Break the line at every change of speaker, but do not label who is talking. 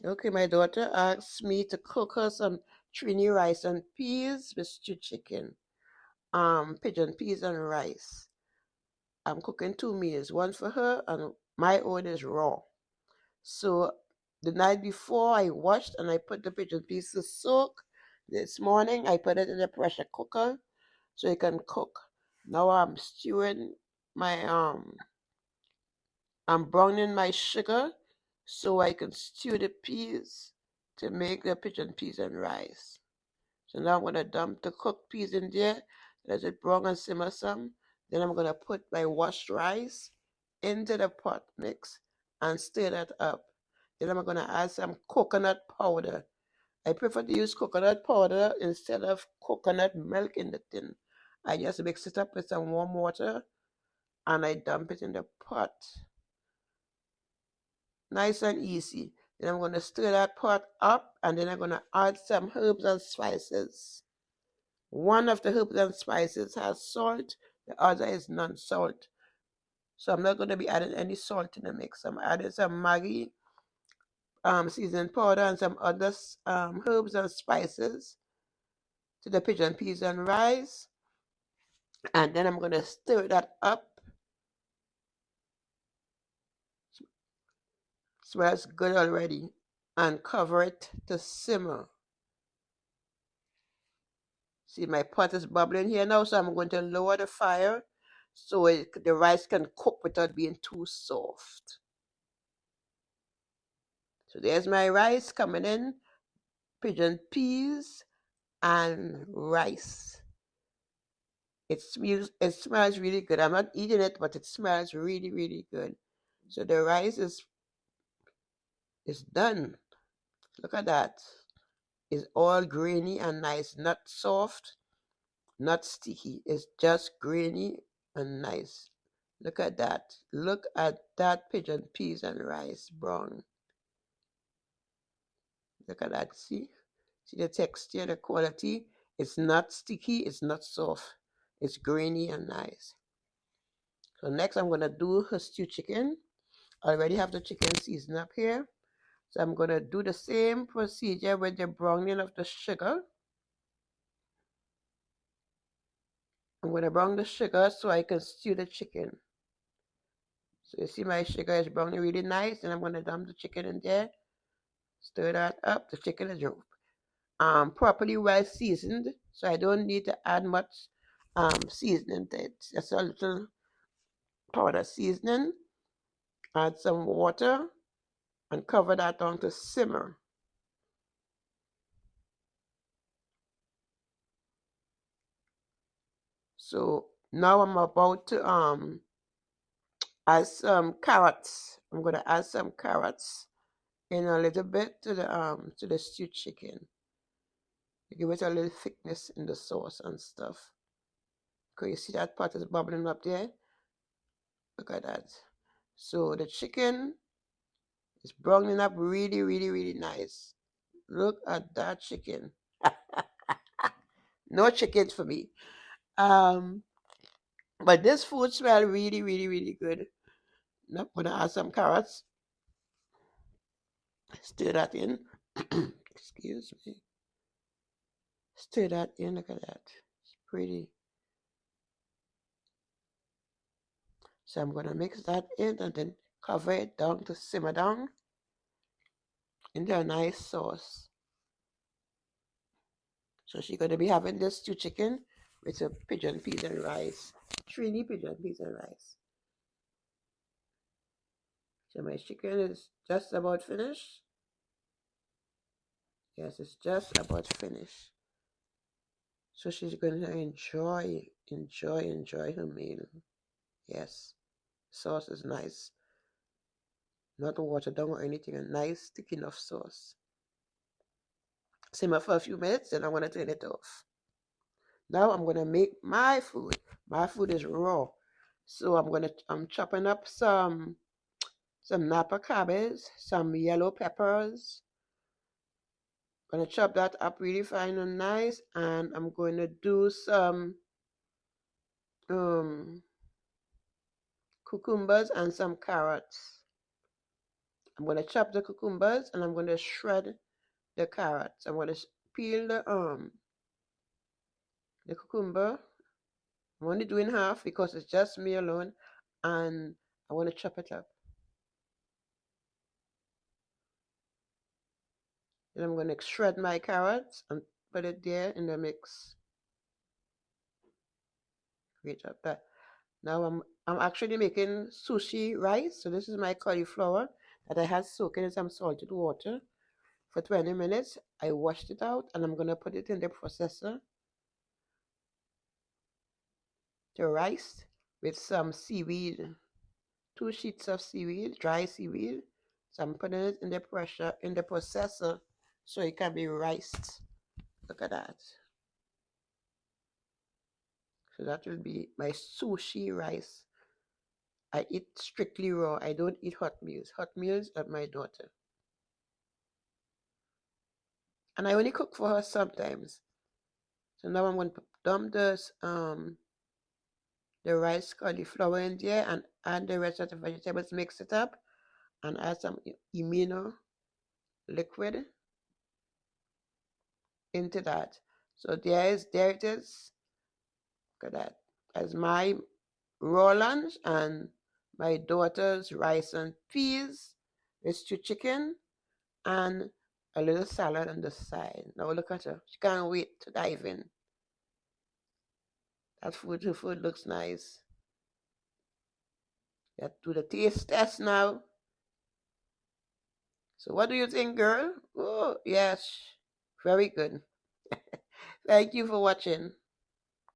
Okay, my daughter asked me to cook her some Trini rice and peas with stewed chicken. Pigeon peas and rice. I'm cooking two meals, one for her and my own is raw. So the night before I washed and I put the pigeon peas to soak. This morning I put it in the pressure cooker so it can cook. Now I'm browning my sugar so I can stew the peas to make the pigeon peas and rice. So now I'm gonna dump the cooked peas in there, let it brown and simmer some. Then I'm gonna put my washed rice into the pot mix and stir that up. Then I'm gonna add some coconut powder. I prefer to use coconut powder instead of coconut milk in the tin. I just mix it up with some warm water and I dump it in the pot. Nice and easy. Then I'm gonna stir that pot up and then I'm gonna add some herbs and spices. One of the herbs and spices has salt, the other is non-salt. So I'm not going to be adding any salt in the mix. I'm adding some Maggi seasoning powder and some other herbs and spices to the pigeon peas and rice. And then I'm going to stir that up. Smells good already. And cover it to simmer. See, my pot is bubbling here now, so I'm going to lower the fire so the rice can cook without being too soft. So there's my rice coming in, pigeon peas and rice. It smells really good. I'm not eating it, but it smells really, really good. So the rice is done. Look at that. It's all grainy and nice, not soft, not sticky. It's just grainy and nice. Look at that. Look at that pigeon peas and rice brown. Look at that. See the texture, the quality. It's not sticky, it's not soft. It's grainy and nice. So next I'm gonna do her stewed chicken. I already have the chicken seasoned up here. So I'm gonna do the same procedure with the browning of the sugar. I'm gonna brown the sugar so I can stew the chicken. So you see my sugar is browning really nice, and I'm gonna dump the chicken in there. Stir that up. The chicken is properly well seasoned, so I don't need to add much seasoning to it. Just a little powder seasoning. Add some water and cover that down to simmer. So now I'm about to add some carrots. I'm gonna add some carrots in a little bit to the stewed chicken. Give it a little thickness in the sauce and stuff. Okay, you see that pot is bubbling up there? Look at that. So the chicken is browning up really, really, really nice. Look at that chicken. No chickens for me. Um, but this food smells really, really, really good. Now I'm gonna add some carrots. Stir that in. Excuse me. Stir that in. Look at that. It's pretty. So I'm gonna mix that in and then cover it down to simmer down into a nice sauce. So she's gonna be having this stew chicken with some pigeon peas and rice. Trini pigeon peas and rice. So my chicken is just about finished. Yes, it's just about finished. So she's gonna enjoy her meal. Yes, sauce is nice, not watered down or anything. A nice, thick enough sauce. Simmer for a few minutes, then I'm gonna turn it off. Now I'm gonna make my food. My food is raw, so I'm chopping up some Napa cabbage, some yellow peppers. Gonna chop that up really fine and nice, and I'm going to do some um, cucumbers and some carrots. I'm going to chop the cucumbers and I'm going to shred the carrots. I'm going to peel the cucumber. I'm only doing half because it's just me alone, and I want to chop it up. Then I'm going to shred my carrots and put it there in the mix. Great job. That. Now I'm actually making sushi rice. So this is my cauliflower that I had soaked in some salted water for 20 minutes. I washed it out and I'm going to put it in the processor to rice with some seaweed, 2 sheets of seaweed, dry seaweed. So I'm putting it in the processor so it can be riced. Look at that. So that will be my sushi rice. I eat strictly raw. I don't eat hot meals. Hot meals are my daughter. And I only cook for her sometimes. So now I'm going to dump the rice cauliflower in there and add the rest of the vegetables, mix it up, and add some amino liquid into that. So there it is. Look at that. As my raw lunch and my daughter's rice and peas with stewed chicken and a little salad on the side. Now look at her. She can't wait to dive in. Her food looks nice. Let's do the taste test now. So what do you think, girl? Oh, yes. Very good. Thank you for watching.